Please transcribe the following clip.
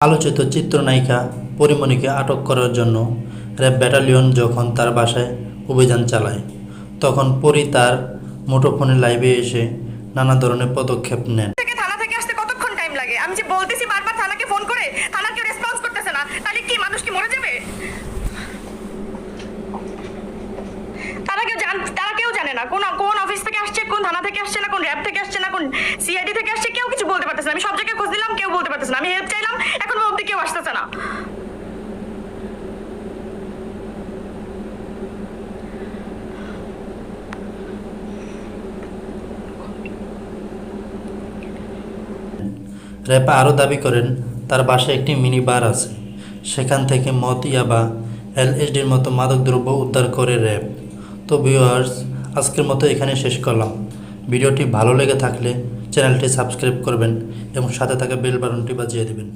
আলোচিত চিত্রনায়িকা পরীমনিকে আটক করার জন্য র্যাব ব্যাটালিয়ন যখন তার বাসায় অভিযান চালায়, তখন পরী তার মুঠোফোনে লাইভে এসে নানা ধরনের পদক্ষেপ নেন। থানা থেকে আসতে কতক্ষণ টাইম লাগে? আমি যে বলতেছি বারবার থানাকে ফোন করে, থানা কেউ রেসপন্স করতেছে না, তাহলে কি মানুষ কি মরে যাবে? তারা কেউ জানে না কোন অফিস থেকে আসছে, কোন থানা থেকে আসছে, না কোন র্যাব থেকে আসছে, না কোন সিআইডি থেকে আসছে, কেউ কিছু বলতে পারতেছে না। আমি সব জায়গায় খোঁজ দিলাম, কেউ বলতে পারতেছে না। আমি হেল্প চাইলাম, এখনো অবধি কেউ আসতেছে না। র্যাব আরও দাবি করেন তার বাসায় একটি মিনি বার আছে, সেখান থেকে মদ, ইয়াবা, এলএসডির মতো মাদকদ্রব্য উদ্ধার করে র্যাব। তো ভিউয়ার্স, আজকের মতো এখানে শেষ করলাম। ভিডিওটি ভালো লেগে থাকলে চ্যানেলটি সাবস্ক্রাইব করবেন এবং সাথে থাকা বেল বাটনটি বাজিয়ে দেবেন।